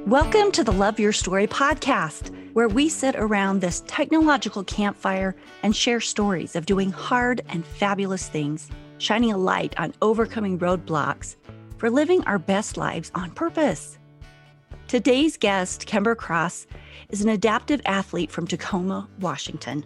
Welcome to the Love Your Story podcast, where we sit around this technological campfire and share stories of doing hard and fabulous things, shining a light on overcoming roadblocks for living our best lives on purpose. Today's guest, Kimber Cross, is an adaptive athlete from Tacoma, Washington.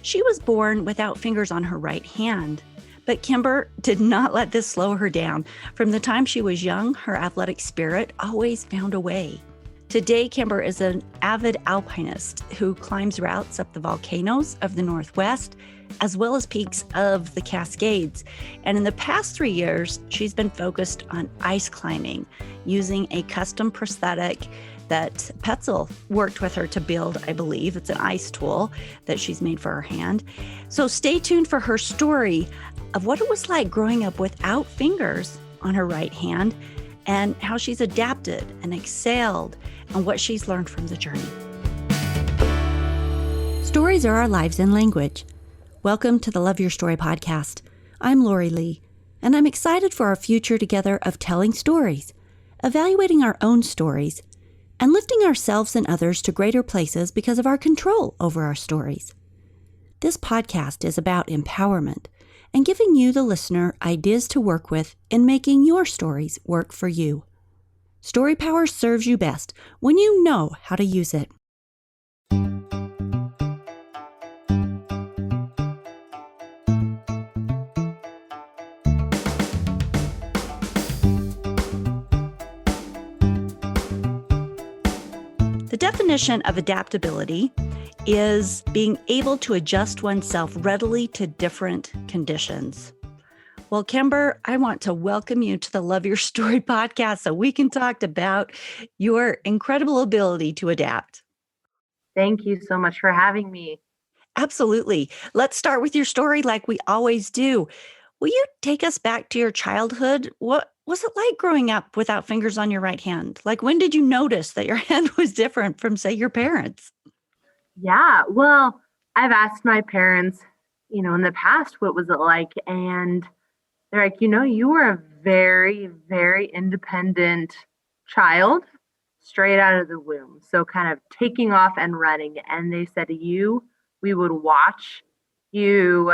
She was born without fingers on her right hand, but Kimber did not let this slow her down. From the time she was young, her athletic spirit always found a way. Today, Kimber is an avid alpinist who climbs routes up the volcanoes of the Northwest, as well as peaks of the Cascades. And in the past 3 years, she's been focused on ice climbing using a custom prosthetic that Petzl worked with her to build, I believe. It's an ice tool that she's made for her hand. So stay tuned for her story of what it was like growing up without fingers on her right hand and how she's adapted and excelled and what she's learned from the journey. Stories are our lives in language. Welcome to the Love Your Story podcast. I'm Lori Lee, and I'm excited for our future together of telling stories, evaluating our own stories, and lifting ourselves and others to greater places because of our control over our stories. This podcast is about empowerment and giving you, the listener, ideas to work with in making your stories work for you. Story power serves you best when you know how to use it. The definition of adaptability is being able to adjust oneself readily to different conditions. Well, Kimber, I want to welcome you to the Love Your Story podcast so we can talk about your incredible ability to adapt. Thank you so much for having me. Absolutely. Let's start with your story like we always do. Will you take us back to your childhood? What was it like growing up without fingers on your right hand? Like, when did you notice that your hand was different from, say, your parents? Yeah, well, I've asked my parents, in the past, what was it like? And they're like, you were a very, very independent child straight out of the womb. So kind of taking off and running. And they said to you, we would watch you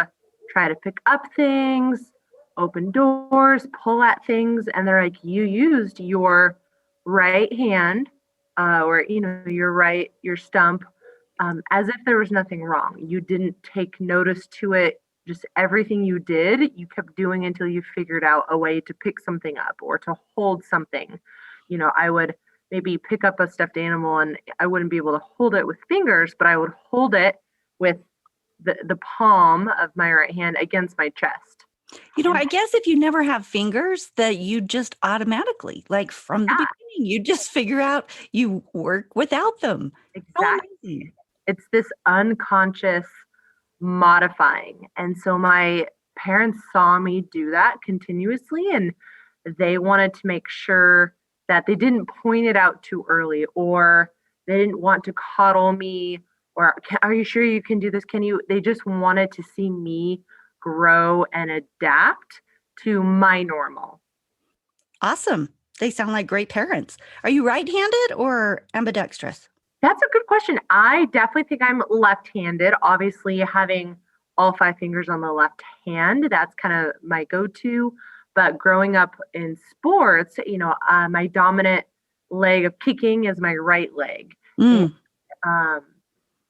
try to pick up things, open doors, pull at things. And they're like, you used your right hand or, your stump as if there was nothing wrong. You didn't take notice to it. Just everything you did, you kept doing until you figured out a way to pick something up or to hold something. I would maybe pick up a stuffed animal and I wouldn't be able to hold it with fingers, but I would hold it with the palm of my right hand against my chest. I guess if you never have fingers, that you just automatically, like from the beginning, you just figure out you work without them. Exactly. It's this unconscious modifying. And so my parents saw me do that continuously, and they wanted to make sure that they didn't point it out too early, or they didn't want to coddle me, or are you sure you can do this? They just wanted to see me grow and adapt to my normal. Awesome. They sound like great parents. Are you right-handed or ambidextrous? That's a good question. I definitely think I'm left-handed. Obviously, having all 5 fingers on the left hand, that's kind of my go-to. But growing up in sports, my dominant leg of kicking is my right leg. And,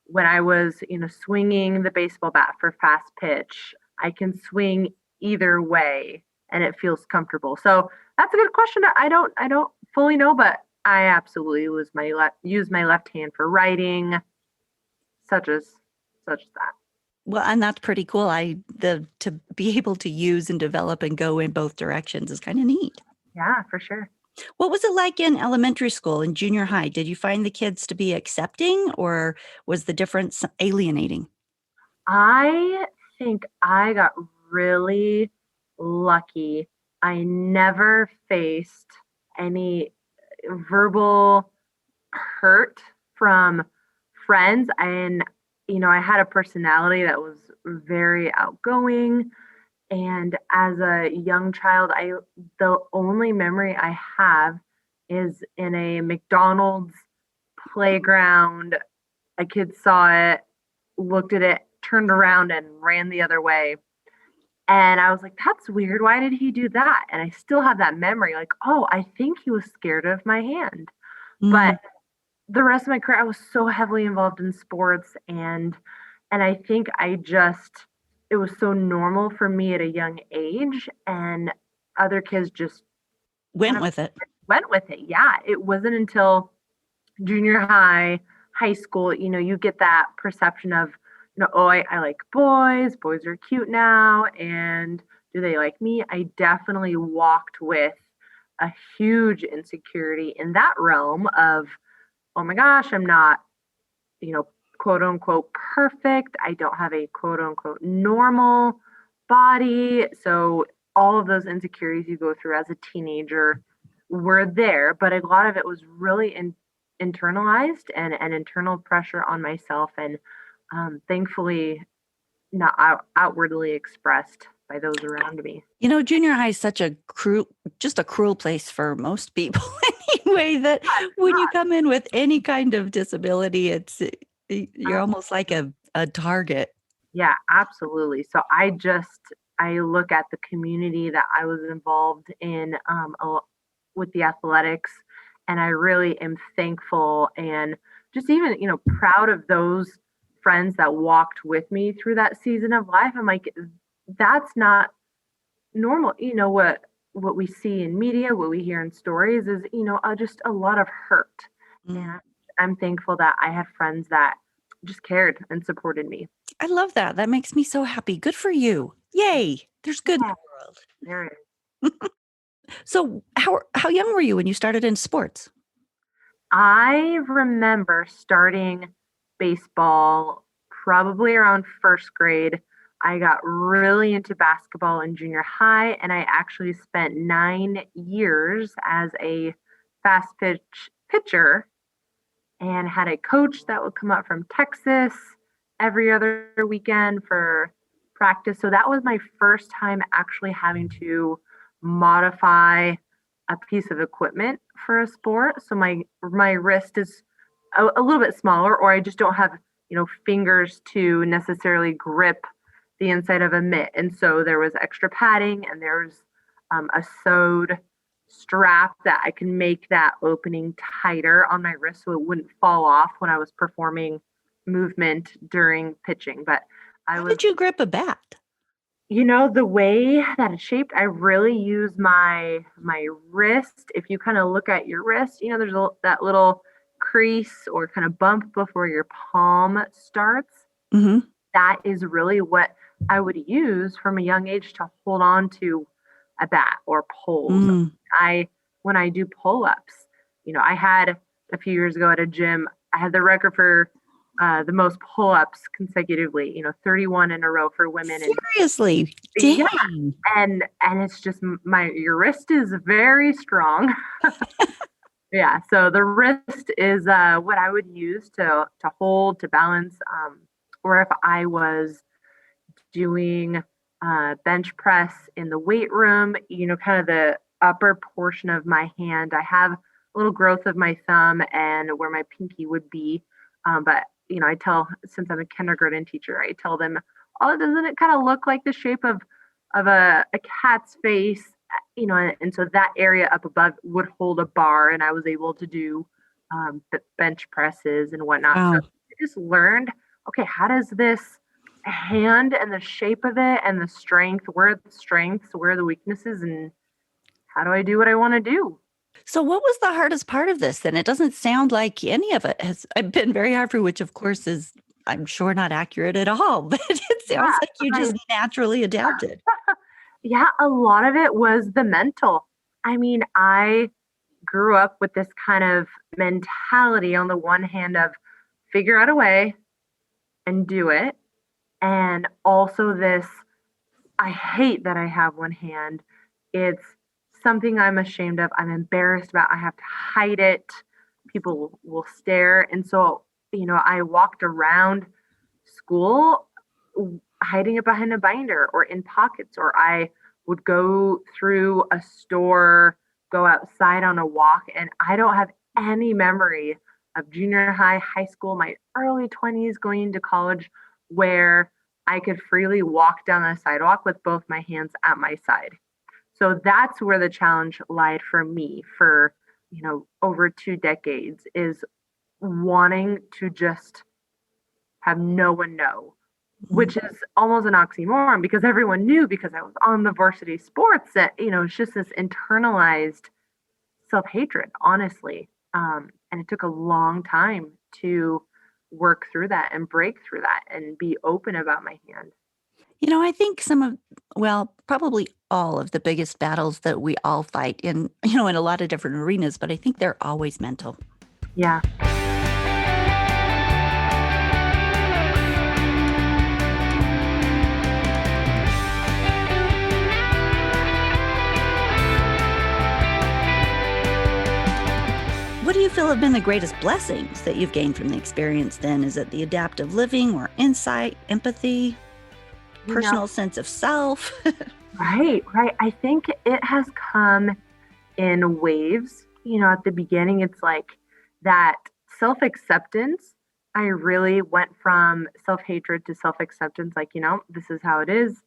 when I was, swinging the baseball bat for fast pitch, I can swing either way and it feels comfortable. So that's a good question. I don't fully know, but I absolutely use my left hand for writing, such as that. Well, and that's pretty cool. To be able to use and develop and go in both directions is kind of neat. Yeah, for sure. What was it like in elementary school and junior high? Did you find the kids to be accepting, or was the difference alienating? I think I got really lucky. I never faced any verbal hurt from friends, and I had a personality that was very outgoing, and as a young child, the only memory I have is in a McDonald's playground. A kid saw it, looked at it, turned around and ran the other way. And I was like, that's weird. Why did he do that? And I still have that memory like, oh, I think he was scared of my hand. Mm. But the rest of my career, I was so heavily involved in sports. And I think it was so normal for me at a young age. And other kids just kind Went of with it. went with it. Yeah. It wasn't until junior high, high school, you get that perception of, oh, I like boys. Boys are cute now. And do they like me? I definitely walked with a huge insecurity in that realm of, oh my gosh, I'm not, quote unquote perfect. I don't have a quote unquote normal body. So all of those insecurities you go through as a teenager were there, but a lot of it was really internalized and internal pressure on myself, and thankfully not outwardly expressed by those around me. Junior high is such a cruel place for most people anyway, that when you come in with any kind of disability, you're almost like a target. Yeah, absolutely. So I look at the community that I was involved in with the athletics, and I really am thankful and just even, proud of those friends that walked with me through that season of life. I'm like, that's not normal. What we see in media, what we hear in stories is, just a lot of hurt. Mm. And I'm thankful that I had friends that just cared and supported me. I love that. That makes me so happy. Good for you. Yay. There's good in the world. There it is. So how young were you when you started in sports? I remember starting baseball probably around first grade. I got really into basketball in junior high, and I actually spent 9 years as a fast pitch pitcher and had a coach that would come up from Texas every other weekend for practice. So that was my first time actually having to modify a piece of equipment for a sport. So my wrist is a little bit smaller, or I just don't have, fingers to necessarily grip the inside of a mitt. And so there was extra padding, and there's a sewed strap that I can make that opening tighter on my wrist so it wouldn't fall off when I was performing movement during pitching. But How did you grip a bat? The way that it's shaped, I really use my wrist. If you kind of look at your wrist, there's that little crease or kind of bump before your palm starts. Mm-hmm. That is really what I would use from a young age to hold on to a bat or poles. Mm. When I do pull-ups, I had a few years ago at a gym, I had the record for the most pull-ups consecutively, 31 in a row for women. Seriously? Dang. Yeah. And it's just your wrist is very strong. Yeah. So the wrist is what I would use to hold, to balance, or if I was doing bench press in the weight room, kind of the upper portion of my hand, I have a little growth of my thumb and where my pinky would be. But, since I'm a kindergarten teacher, I tell them, oh, doesn't it kind of look like the shape of a cat's face? And so that area up above would hold a bar, and I was able to do bench presses and whatnot. Wow. So I just learned, okay, how does this hand and the shape of it and the strength, where are the strengths, where are the weaknesses, and how do I do what I want to do? So what was the hardest part of this then? It doesn't sound like any of it has been very hard for you, which of course is, I'm sure, not accurate at all, but it sounds like you just naturally adapted. Yeah, a lot of it was the mental. I mean, I grew up with this kind of mentality on the one hand of figure out a way and do it. And also this, I hate that I have one hand. It's something I'm ashamed of. I'm embarrassed about. I have to hide it. People will stare. And so, I walked around school hiding it behind a binder or in pockets, or I would go through a store go outside on a walk. And I don't have any memory of junior high, high school, my early 20s, going into college where I could freely walk down the sidewalk with both my hands at my side. So that's where the challenge lied for me for, over 2 decades, is wanting to just have no one know, which is almost an oxymoron because everyone knew because I was on the varsity sports that, it's just this internalized self-hatred, honestly. And it took a long time to work through that and break through that and be open about my hand. I think probably all of the biggest battles that we all fight in a lot of different arenas, but I think they're always mental. Yeah. What do you feel have been the greatest blessings that you've gained from the experience then? Is it the adaptive living or insight, empathy, personal sense of self? Right. I think it has come in waves. At the beginning, it's like that self-acceptance. I really went from self-hatred to self-acceptance. Like, this is how it is.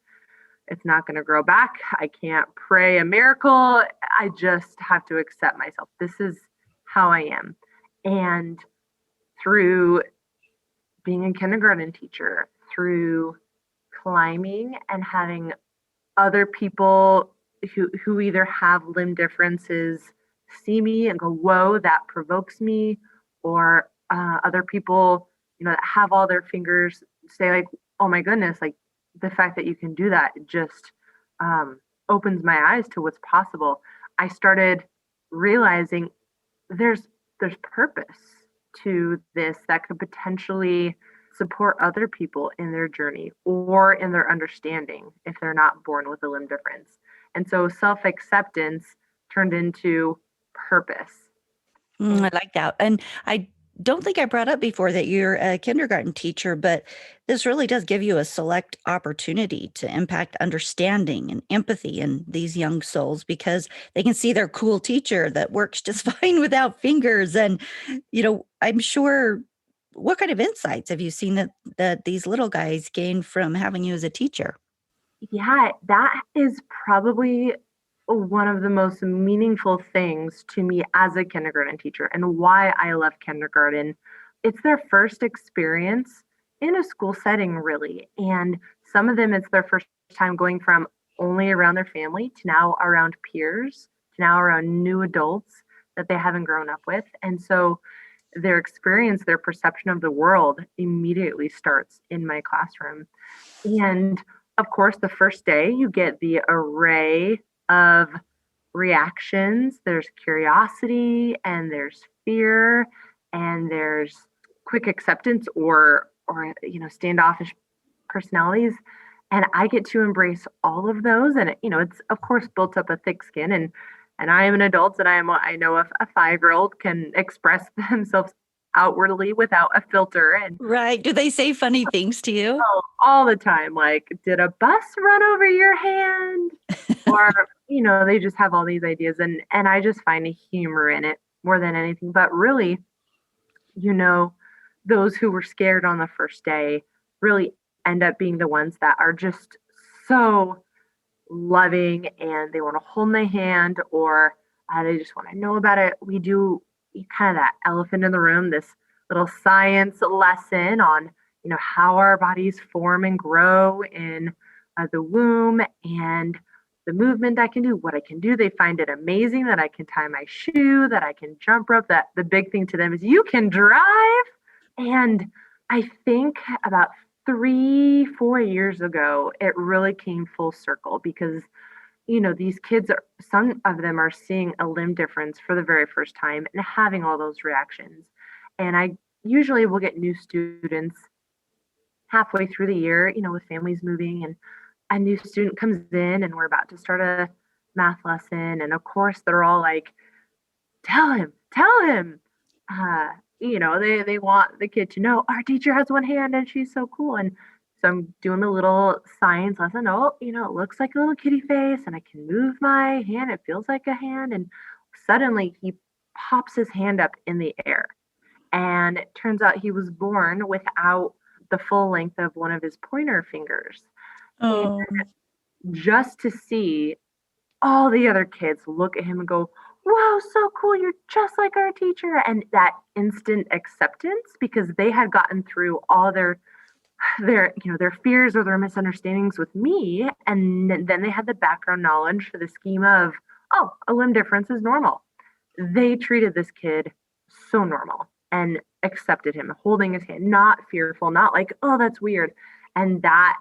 It's not going to grow back. I can't pray a miracle. I just have to accept myself. This is how I am. And through being a kindergarten teacher, through climbing and having other people who either have limb differences see me and go, whoa, that provokes me, or other people, that have all their fingers say like, oh my goodness, like the fact that you can do that just opens my eyes to what's possible. I started realizing there's purpose to this that could potentially support other people in their journey or in their understanding if they're not born with a limb difference. And so self-acceptance turned into purpose. I like that. And I don't think I brought up before that you're a kindergarten teacher, but this really does give you a select opportunity to impact understanding and empathy in these young souls because they can see their cool teacher that works just fine without fingers. And, I'm sure, what kind of insights have you seen that these little guys gain from having you as a teacher? Yeah, that is probably one of the most meaningful things to me as a kindergarten teacher and why I love kindergarten. It's their first experience in a school setting, really. And some of them, it's their first time going from only around their family to now around peers, to now around new adults that they haven't grown up with. And so their experience, their perception of the world immediately starts in my classroom. And of course, the first day you get the array of reactions. There's curiosity and there's fear and there's quick acceptance or standoffish personalities. And I get to embrace all of those. And it's of course built up a thick skin. And I am an adult and I know if a 5-year-old can express themselves outwardly without a filter. And Right. Do they say funny things to you? all the time, like, did a bus run over your hand? Or, they just have all these ideas and I just find a humor in it more than anything. But really, those who were scared on the first day really end up being the ones that are just so loving and they want to hold my hand or they just want to know about it. We do kind of that elephant in the room, this little science lesson on, how our bodies form and grow in the womb and the movement I can do, what I can do. They find it amazing that I can tie my shoe, that I can jump rope, that the big thing to them is you can drive. And I think about 3-4 years ago, it really came full circle because, these kids some of them are seeing a limb difference for the very first time and having all those reactions. And I usually will get new students halfway through the year, with families moving and a new student comes in and we're about to start a math lesson. And of course they're all like, tell him. They want the kid to know our teacher has one hand and she's so cool. And so I'm doing a little science lesson. Oh, it looks like a little kitty face and I can move my hand. It feels like a hand. And suddenly he pops his hand up in the air. And it turns out he was born without the full length of one of his pointer fingers. And Oh, just to see all the other kids look at him and go, "Whoa, so cool, you're just like our teacher." And that instant acceptance, because they had gotten through all their fears or their misunderstandings with me, and then they had the background knowledge for the schema of, oh, a limb difference is normal. They treated this kid so normal and accepted him, holding his hand, not fearful, not like, oh, that's weird. And that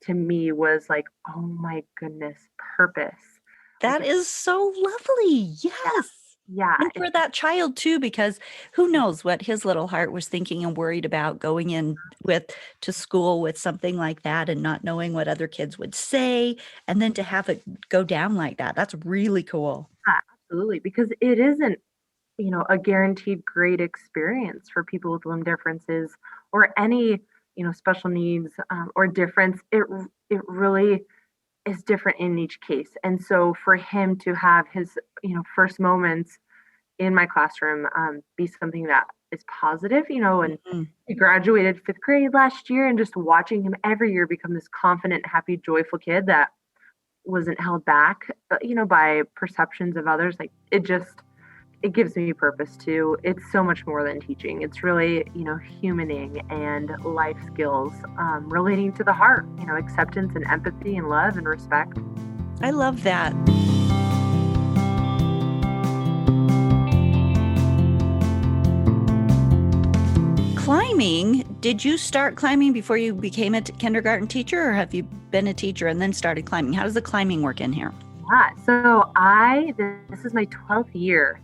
to me was like, oh my goodness, purpose. that Like, is so lovely. yeah, Yes. yeah, And for that child too, because who knows what his little heart was thinking and worried about going in with to school with something like that and not knowing what other kids would say. And then to have it go down like that, that's really cool. absolutely. Because it isn't, a guaranteed great experience for people with limb differences or any, special needs or difference. It really is different in each case. And so for him to have his, first moments in my classroom be something that is positive, and Mhm. he graduated fifth grade last year, and just watching him every year become this confident, happy, joyful kid that wasn't held back, by perceptions of others. Like it gives me purpose too. It's so much more than teaching. It's really, humaning and life skills relating to the heart, acceptance and empathy and love and respect. I love that. Climbing, did you start climbing before you became a kindergarten teacher, or have you been a teacher and then started climbing? How does the climbing work in here? Yeah. So this is my 12th year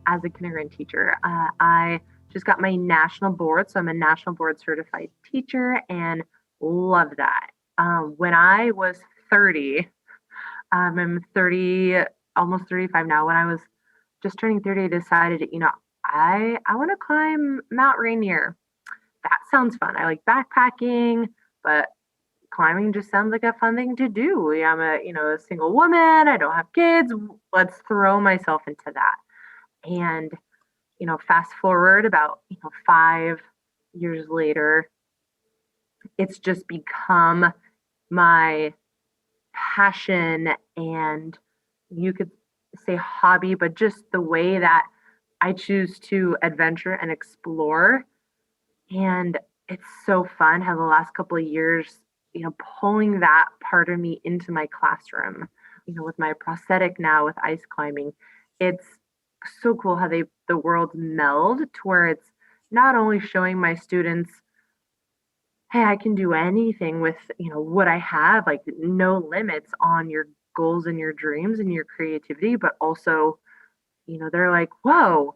as a kindergarten teacher. I just got my national board. So I'm a national board certified teacher and love that. When I was 30, I'm 30, almost 35 now. When I was just turning 30, I decided, I want to climb Mount Rainier. That sounds fun. I like backpacking, but climbing just sounds like a fun thing to do. I'm a single woman. I don't have kids. Let's throw myself into that. And, fast forward about, 5 years later, it's just become my passion, and you could say hobby, but just the way that I choose to adventure and explore. And it's so fun how the last couple of years, pulling that part of me into my classroom, with my prosthetic now with ice climbing. It's so cool how the worlds meld to where it's not only showing my students, hey, I can do anything with, what I have, like no limits on your goals and your dreams and your creativity, but also, they're like, whoa,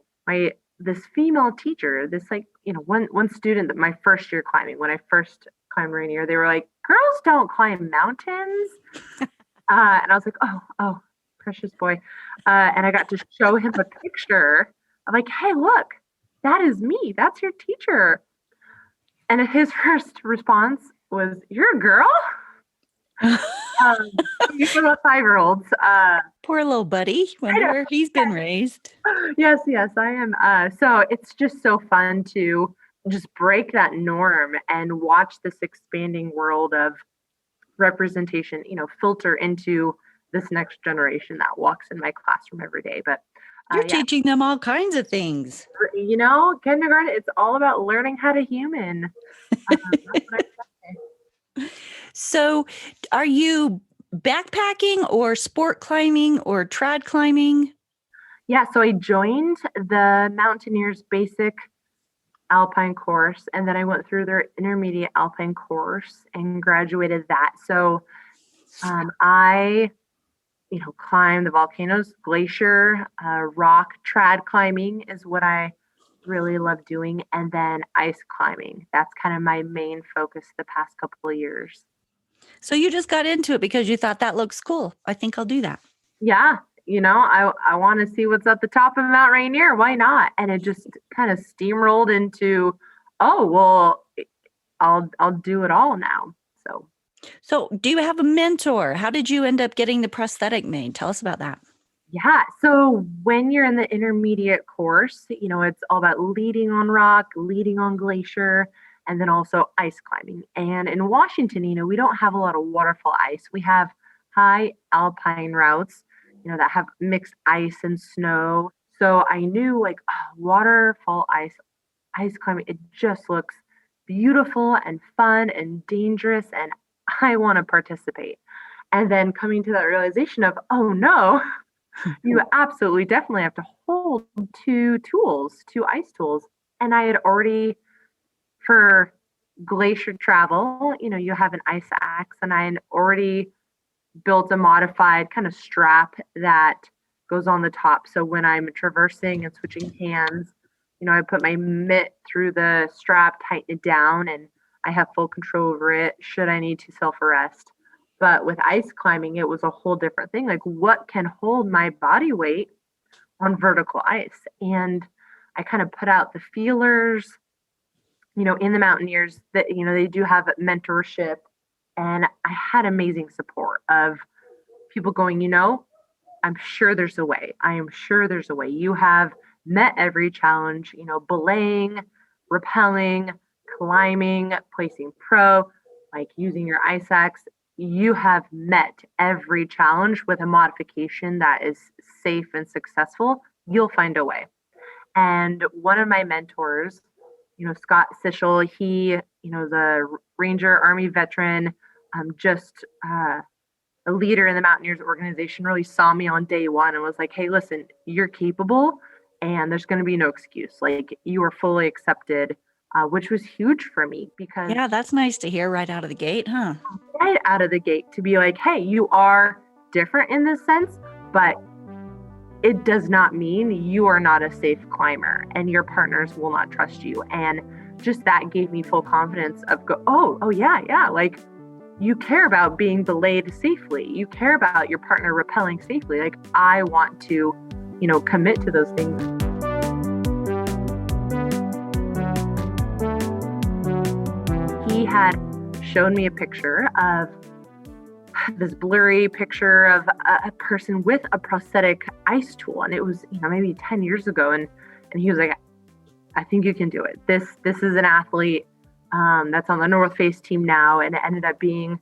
this female teacher, this like, one student that my first year climbing, when I first climbed Rainier, they were like, girls don't climb mountains. And I was like, oh, precious boy. And I got to show him a picture of like, hey, look, that is me. That's your teacher. And his first response was, "You're a girl?" These are the 5-year-olds. Poor little buddy. Wonder where he's been raised. Yes, I am. So it's just so fun to just break that norm and watch this expanding world of representation, filter into this next generation that walks in my classroom every day. But You're yeah, teaching them all kinds of things. kindergarten, it's all about learning how to human. That's what I say. So, are you backpacking or sport climbing or trad climbing? Yeah, so I joined the Mountaineers Basic Alpine course, and then I went through their intermediate Alpine course and graduated that. So I, climb the volcanoes, glacier, rock, trad climbing is what I really love doing, and then ice climbing. That's kind of my main focus the past couple of years. So you just got into it because you thought that looks cool. I think I'll do that. Yeah, I want to see what's at the top of Mount Rainier. Why not? And it just kind of steamrolled into, oh well, I'll do it all now. So, do you have a mentor? How did you end up getting the prosthetic made? Tell us about that. Yeah. So when you're in the intermediate course, it's all about leading on rock, leading on glacier, and then also ice climbing. And in Washington, we don't have a lot of waterfall ice. We have high alpine routes, that have mixed ice and snow. So I knew like waterfall ice climbing, it just looks beautiful and fun and dangerous. And I want to participate. And then coming to that realization of, oh no, you absolutely definitely have to hold two ice tools. And I had already, for glacier travel, you have an ice axe, and I had already built a modified kind of strap that goes on the top. So when I'm traversing and switching hands, I put my mitt through the strap, tighten it down, and I have full control over it should I need to self arrest. But with ice climbing, it was a whole different thing. Like, what can hold my body weight on vertical ice? And I kind of put out the feelers, in the Mountaineers that, they do have mentorship. And I had amazing support of people going, I'm sure there's a way. I am sure there's a way. You have met every challenge, belaying, rappelling, climbing, placing pro, like using your ice axe. You have met every challenge with a modification that is safe and successful. You'll find a way. And one of my mentors, Scott Sichel, he, is a Ranger Army veteran, just a leader in the Mountaineers organization, really saw me on day one and was like, hey, listen, you're capable and there's going to be no excuse. Like, you are fully accepted, which was huge for me because Yeah, that's nice to hear right out of the gate, huh? right out of the gate to be like, hey, you are different in this sense, but it does not mean you are not a safe climber and your partners will not trust you. And just that gave me full confidence of oh yeah. Like, you care about being belayed safely. You care about your partner rappelling safely. Like, I want to, commit to those things. He had shown me a picture of this blurry picture of a person with a prosthetic ice tool. And it was, maybe 10 years ago. And he was like, I think you can do it. This is an athlete that's on the North Face team now. And it ended up being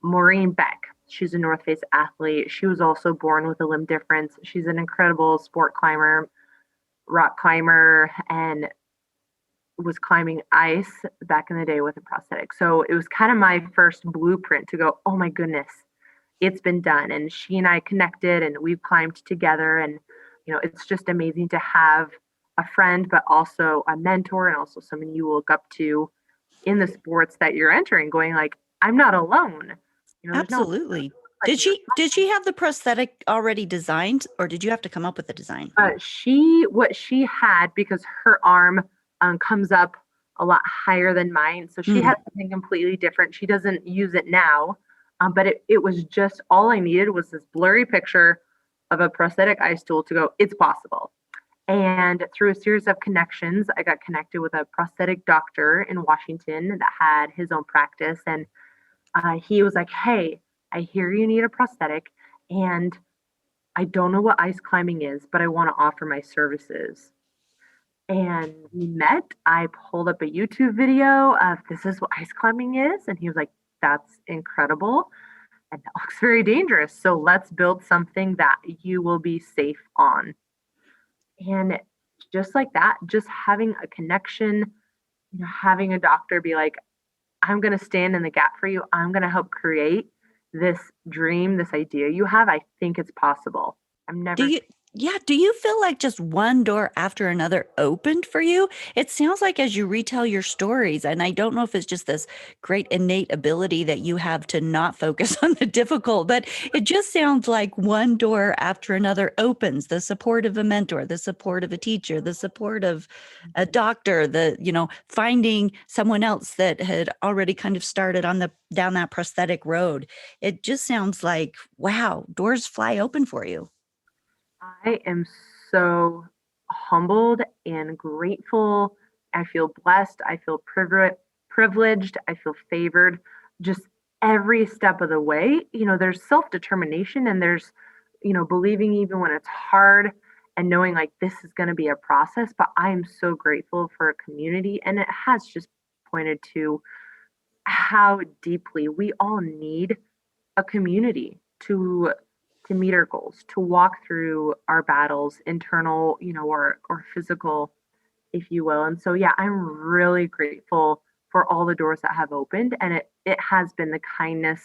Maureen Beck. She's a North Face athlete. She was also born with a limb difference. She's an incredible sport climber, rock climber, and was climbing ice back in the day with a prosthetic. So it was kind of my first blueprint to go, oh my goodness, it's been done. And she and I connected and we've climbed together. And, it's just amazing to have a friend, but also a mentor and also someone you look up to in the sports that you're entering, going like, I'm not alone. Absolutely. Did she have the prosthetic already designed, or did you have to come up with the design? What she had, because her arm comes up a lot higher than mine. So she had something completely different. She doesn't use it now, but it was just, all I needed was this blurry picture of a prosthetic ice tool to go, it's possible. And through a series of connections, I got connected with a prosthetic doctor in Washington that had his own practice. And he was like, hey, I hear you need a prosthetic, and I don't know what ice climbing is, but I want to offer my services. And we met. I pulled up a YouTube video of this is what ice climbing is. And he was like, that's incredible. And that looks very dangerous. So let's build something that you will be safe on. And just like that, just having a connection, having a doctor be like, I'm going to stand in the gap for you. I'm going to help create this dream, this idea you have. I think it's possible. Do you feel like just one door after another opened for you? It sounds like as you retell your stories, and I don't know if it's just this great innate ability that you have to not focus on the difficult, but it just sounds like one door after another opens. The support of a mentor, the support of a teacher, the support of a doctor, finding someone else that had already kind of started down that prosthetic road. It just sounds like, wow, doors fly open for you. I am so humbled and grateful. I feel blessed. I feel privileged. I feel favored. Just every step of the way, there's self-determination and there's believing even when it's hard and knowing like this is going to be a process. But I'm so grateful for a community. And it has just pointed to how deeply we all need a community to meet our goals, to walk through our battles, internal, or physical, if you will. And so, yeah, I'm really grateful for all the doors that have opened, and it has been the kindness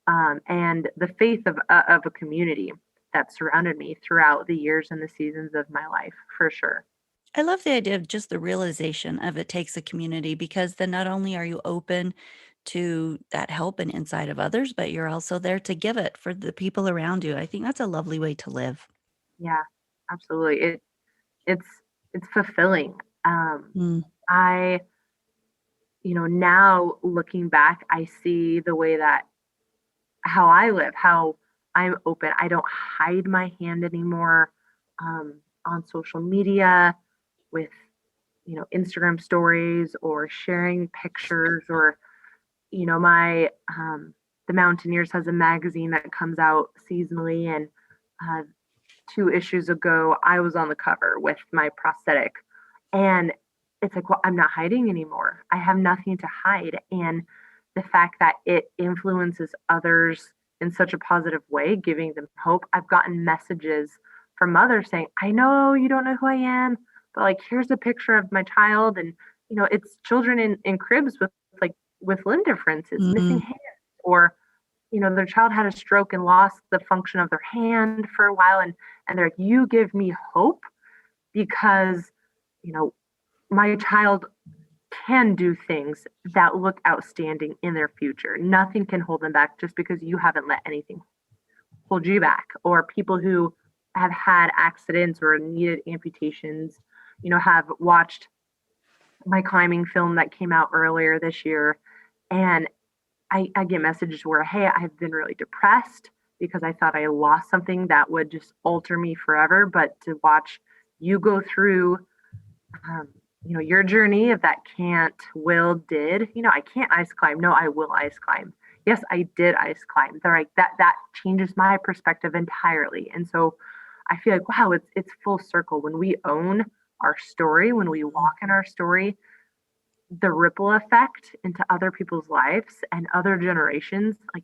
and the faith of a community that surrounded me throughout the years and the seasons of my life, for sure. I love the idea of just the realization of it takes a community, because then not only are you open to that help and insight of others, but you're also there to give it for the people around you. I think that's a lovely way to live. Yeah, absolutely. It's it's fulfilling. Mm. I now looking back, I see the way that how I live, how I'm open. I don't hide my hand anymore on social media with, Instagram stories or sharing pictures or, my, The Mountaineers has a magazine that comes out seasonally. And uh, 2 issues ago, I was on the cover with my prosthetic. And it's like, well, I'm not hiding anymore. I have nothing to hide. And the fact that it influences others in such a positive way, giving them hope. I've gotten messages from mothers saying, I know you don't know who I am, but like, here's a picture of my child. And, it's children in cribs with limb differences, missing Mm. hands, or, their child had a stroke and lost the function of their hand for a while. And they're like, you give me hope because, you know, my child can do things that look outstanding in their future. Nothing can hold them back just because you haven't let anything hold you back. Or people who have had accidents or needed amputations, have watched my climbing film that came out earlier this year. And I get messages where, hey, I've been really depressed because I thought I lost something that would just alter me forever. But to watch you go through um, your journey of that can't, will, did, I can't ice climb. No, I will ice climb. Yes, I did ice climb. They're like, that changes my perspective entirely. And so I feel like, wow, it's full circle. When we own our story, when we walk in our story, the ripple effect into other people's lives and other generations, like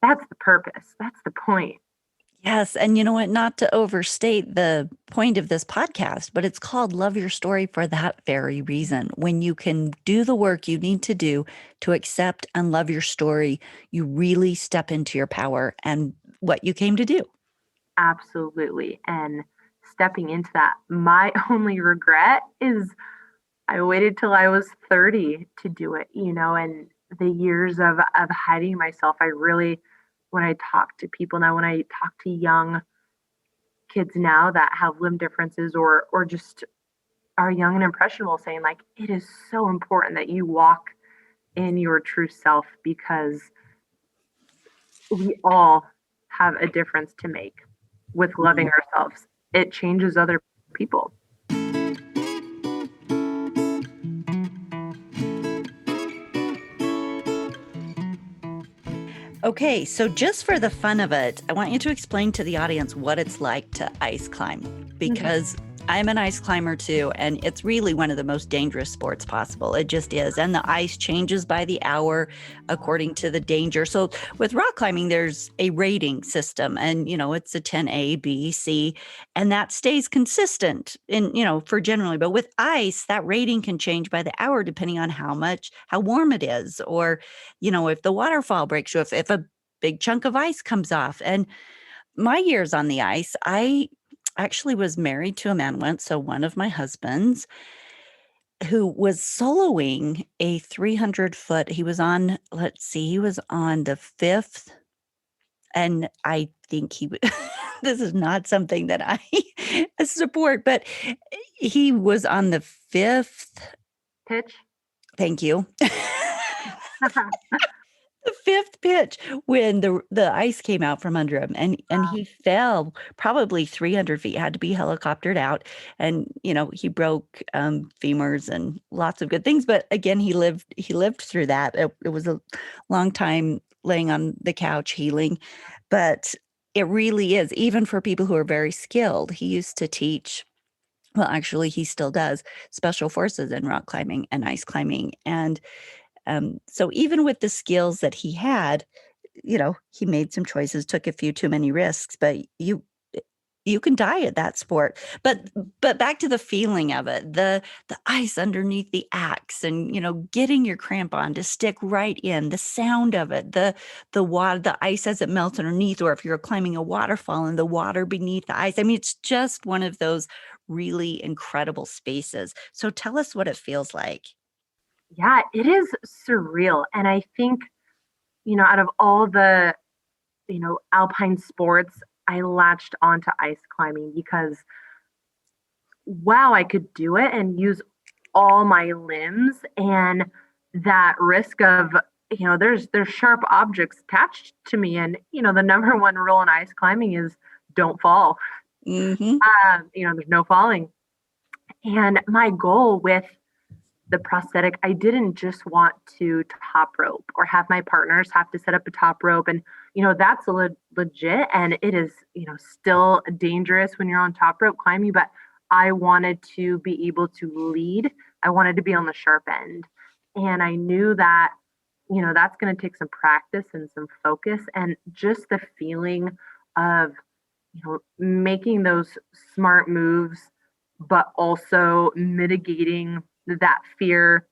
that's the purpose. That's the point. Yes, and you know what? Not to overstate the point of this podcast, but it's called Love Your Story for that very reason. When you can do the work you need to do to accept and love your story, you really step into your power and what you came to do. Absolutely. And stepping into that, my only regret is I waited till I was 30 to do it, and the years of hiding myself, I really, when I talk to people now, when I talk to young kids now that have limb differences or just are young and impressionable, saying like, it is so important that you walk in your true self because we all have a difference to make with loving ourselves. It changes other people. Okay, so just for the fun of it, I want you to explain to the audience what it's like to ice climb, because I'm an ice climber too, and it's really one of the most dangerous sports possible. It just is. And the ice changes by the hour according to the danger. So with rock climbing, there's a rating system, and it's a 10A, B, C, and that stays consistent for generally. But with ice, that rating can change by the hour depending on how warm it is, or if the waterfall breaks, or if a big chunk of ice comes off. And my years on the ice, I actually was married to a man once, so one of my husbands, who was soloing a 300-foot. He was on, let's see, he was on the fifth, and I think he this is not something that I support, but he was on the fifth. Pitch. Thank you. The fifth pitch when the ice came out from under him, and he fell probably 300 feet, had to be helicoptered out, and he broke femurs and lots of good things. But again, he lived through that. It was a long time laying on the couch healing, but It really is, even for people who are very skilled. He used to teach, well, actually, he still does special forces in rock climbing and ice climbing. And so even with the skills that he had, he made some choices, took a few too many risks, but you can die at that sport. But back to the feeling of it, the ice underneath the axe, and getting your crampon to stick right in, the sound of it, the water, the ice as it melts underneath, or if you're climbing a waterfall and the water beneath the ice. I mean, it's just one of those really incredible spaces. So tell us what it feels like. Yeah, it is surreal. And I think, out of all the, alpine sports, I latched onto ice climbing because wow, I could do it and use all my limbs, and that risk of, there's sharp objects attached to me, and the number one rule in ice climbing is don't fall. Hmm. There's no falling. And my goal with the prosthetic, I didn't just want to top rope or have my partners have to set up a top rope. And, that's legit. And it is, still dangerous when you're on top rope climbing. But I wanted to be able to lead. I wanted to be on the sharp end. And I knew that, that's going to take some practice and some focus, and just the feeling of, making those smart moves, but also mitigating that fear,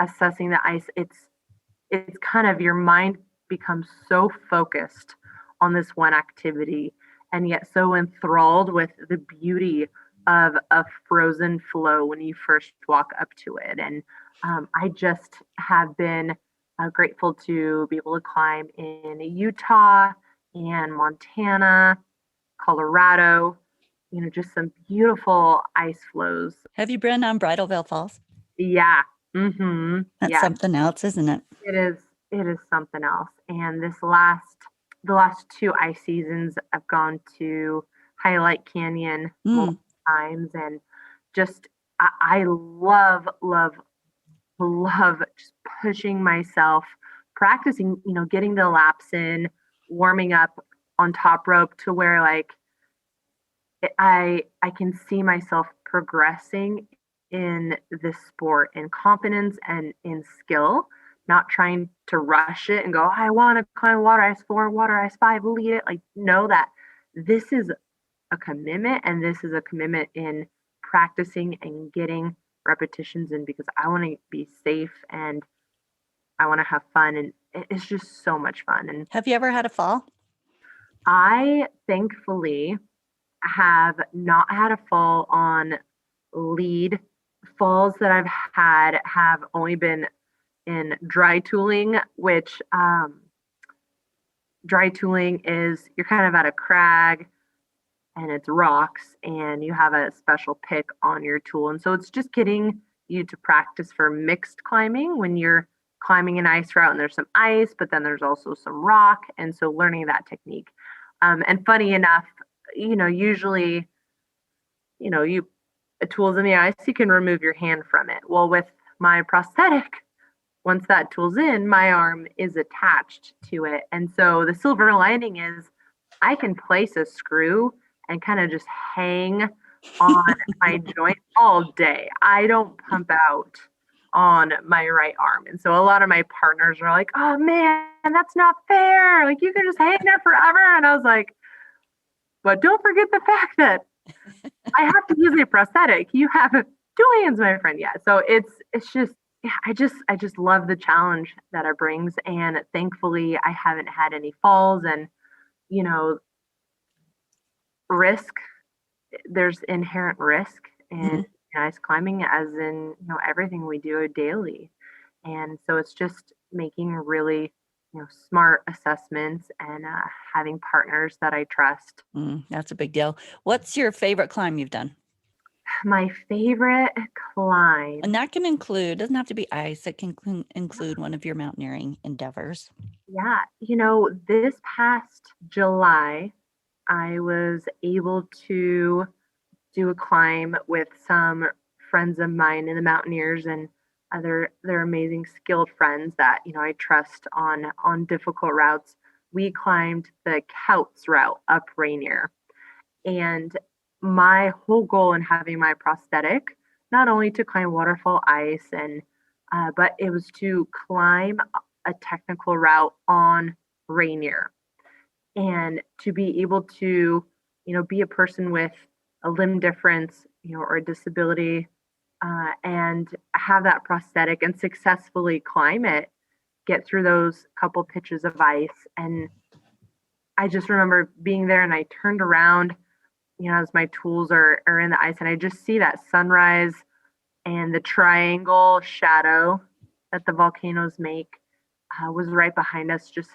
assessing the ice. It's kind of, your mind becomes so focused on this one activity, and yet so enthralled with the beauty of a frozen flow when you first walk up to it. And I just have been grateful to be able to climb in Utah and Montana, Colorado, just some beautiful ice flows. Have you been on Bridal Veil Falls? Yeah. Mm-hmm. That's Yeah. something else, isn't it? It is something else. And the last two ice seasons, I've gone to Highlight Canyon multiple times, and just I love, love, love just pushing myself, practicing, getting the laps in, warming up on top rope to where, like, I can see myself progressing in this sport in confidence and in skill, not trying to rush it and go, I want to climb water ice 4, water ice 5, lead it. Like, know that this is a commitment, and this is a commitment in practicing and getting repetitions in, because I want to be safe and I want to have fun, and it's just so much fun. And Have you ever had a fall? I thankfully have not had a fall on lead. Falls that I've had have only been in dry tooling, which dry tooling is, you're kind of at a crag and it's rocks, and you have a special pick on your tool. And so it's just getting you to practice for mixed climbing when you're climbing an ice route and there's some ice, but then there's also some rock. And so learning that technique. And funny enough, usually, you tools in the ice, you can remove your hand from it. Well, with my prosthetic, once that tool's in, my arm is attached to it. And so the silver lining is I can place a screw and kind of just hang on my joint all day. I don't pump out on my right arm. And so a lot of my partners are like, oh man, that's not fair. Like, you can just hang there forever. And I was like, but don't forget the fact that I have to use a prosthetic. You have two hands, my friend. Yeah. So it's just, yeah, I just love the challenge that it brings. And thankfully I haven't had any falls, and, risk, there's inherent risk in ice climbing, as in, everything we do daily. And so it's just making really, smart assessments, and having partners that I trust. That's a big deal. What's your favorite climb you've done? My favorite climb. And that can include, doesn't have to be ice. It can include one of your mountaineering endeavors. Yeah. This past July, I was able to do a climb with some friends of mine in the Mountaineers, and they're amazing, skilled friends that, I trust on difficult routes. we climbed the Couts route up Rainier. And my whole goal in having my prosthetic, not only to climb waterfall ice but it was to climb a technical route on Rainier and to be able to, be a person with a limb difference, or a disability, and have that prosthetic and successfully climb it, get through those couple pitches of ice. And I just remember being there and I turned around, as my tools are in the ice, and I just see that sunrise and the triangle shadow that the volcanoes make was right behind us, just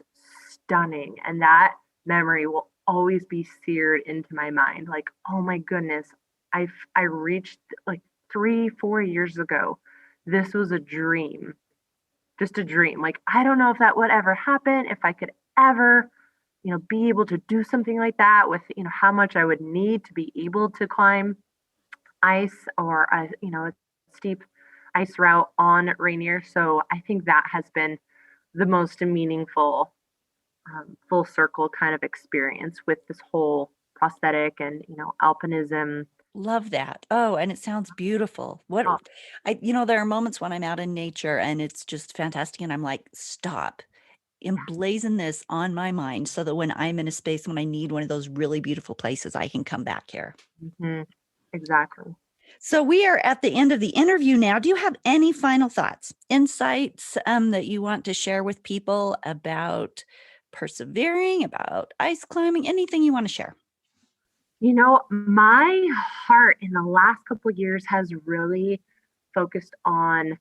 stunning. And that memory will always be seared into my mind. Like, oh my goodness, I reached like 3-4 years ago. This was a dream, just a dream. Like, I don't know if that would ever happen, if I could ever, be able to do something like that with, how much I would need to be able to climb ice or a steep ice route on Rainier. So I think that has been the most meaningful full circle kind of experience with this whole prosthetic and alpinism. Love that. Oh, and it sounds beautiful. Oh, There are moments when I'm out in nature and it's just fantastic. And I'm like, stop, emblazon this on my mind so that when I'm in a space, when I need one of those really beautiful places, I can come back here. exactly. So we are at the end of the interview now. Do you have any final thoughts, insights that you want to share with people about persevering, about ice climbing, anything you want to share? My heart in the last couple of years has really focused on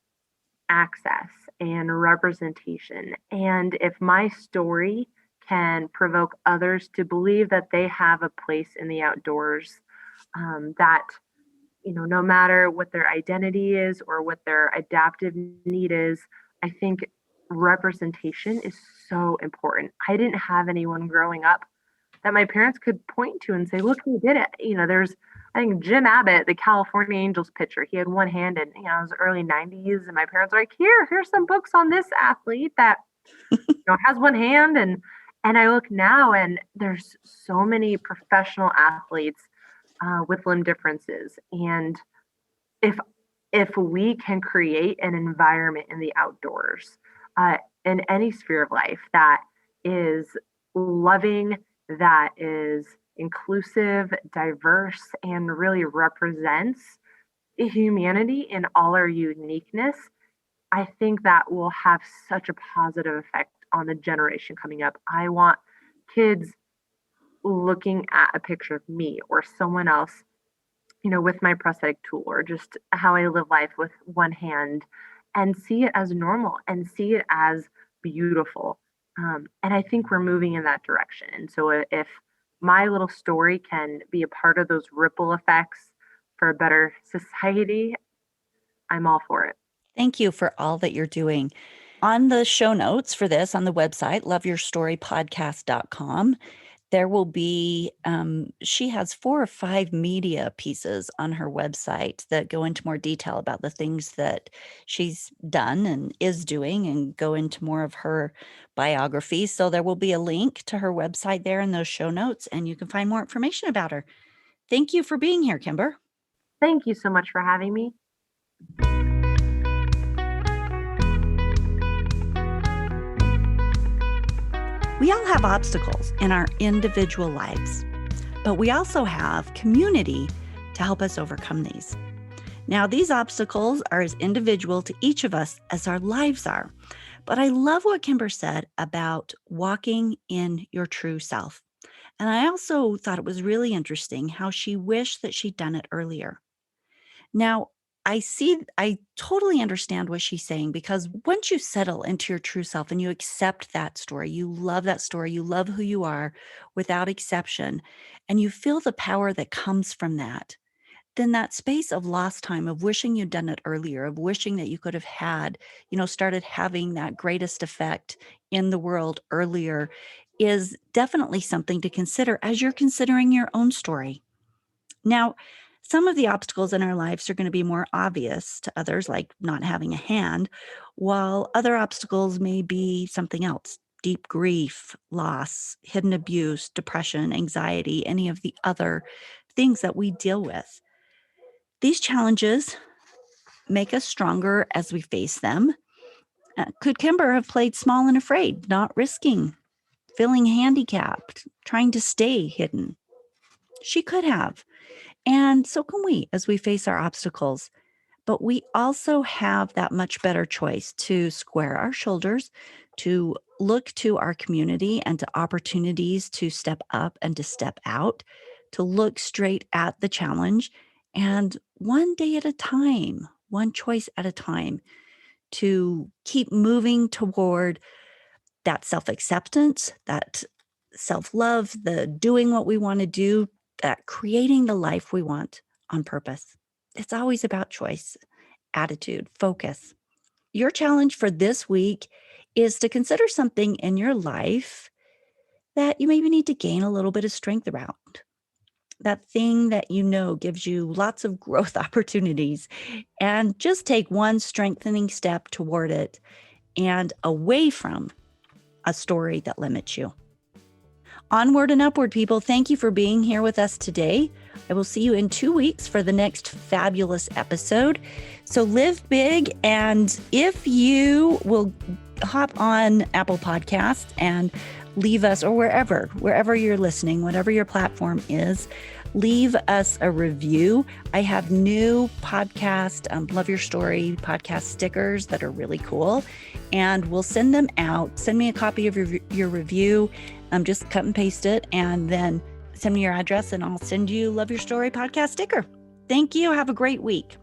access and representation. And if my story can provoke others to believe that they have a place in the outdoors, that, no matter what their identity is or what their adaptive need is, I think representation is so important. I didn't have anyone growing up that my parents could point to and say, look, he did it. There's, I think Jim Abbott, the California Angels pitcher, he had one hand in, it was early 90s. And my parents were like, here's some books on this athlete that, has one hand. And I look now and there's so many professional athletes with limb differences. And if we can create an environment in the outdoors, in any sphere of life that is loving, that is inclusive, diverse, and really represents humanity in all our uniqueness, I think that will have such a positive effect on the generation coming up. I want kids looking at a picture of me or someone else, with my prosthetic tool or just how I live life with one hand and see it as normal and see it as beautiful. And I think we're moving in that direction. And so if my little story can be a part of those ripple effects for a better society, I'm all for it. Thank you for all that you're doing. On the show notes for this on the website, loveyourstorypodcast.com, there will be, she has 4 or 5 media pieces on her website that go into more detail about the things that she's done and is doing and go into more of her biography. So there will be a link to her website there in those show notes, and you can find more information about her. Thank you for being here, Kimber. Thank you so much for having me. We all have obstacles in our individual lives, but we also have community to help us overcome these. Now, these obstacles are as individual to each of us as our lives are. But I love what Kimber said about walking in your true self. And I also thought it was really interesting how she wished that she'd done it earlier. Now, I totally understand what she's saying, because once you settle into your true self and you accept that story, you love that story, you love who you are without exception, and you feel the power that comes from that, then that space of lost time, of wishing you'd done it earlier, of wishing that you could have had, started having that greatest effect in the world earlier, is definitely something to consider as you're considering your own story. Now, some of the obstacles in our lives are going to be more obvious to others, like not having a hand, while other obstacles may be something else. deep grief, loss, hidden abuse, depression, anxiety, any of the other things that we deal with. These challenges make us stronger as we face them. Could Kimber have played small and afraid, not risking, feeling handicapped, trying to stay hidden? She could have. And so can we as we face our obstacles. But we also have that much better choice to square our shoulders, to look to our community and to opportunities to step up and to step out, to look straight at the challenge and one day at a time, one choice at a time, to keep moving toward that self-acceptance, that self-love, the doing what we want to do, that creating the life we want on purpose. It's always about choice, attitude, focus. Your challenge for this week is to consider something in your life that you maybe need to gain a little bit of strength around. That thing that you know gives you lots of growth opportunities, and just take one strengthening step toward it and away from a story that limits you. Onward and upward, people. Thank you for being here with us today. I will see you in 2 weeks for the next fabulous episode. So live big. And if you will hop on Apple Podcasts and leave us, or wherever you're listening, whatever your platform is, leave us a review. I have new podcast, Love Your Story podcast stickers that are really cool, and we'll send them out. Send me a copy of your review. Just cut and paste it, and then send me your address, and I'll send you Love Your Story podcast sticker. Thank you. Have a great week.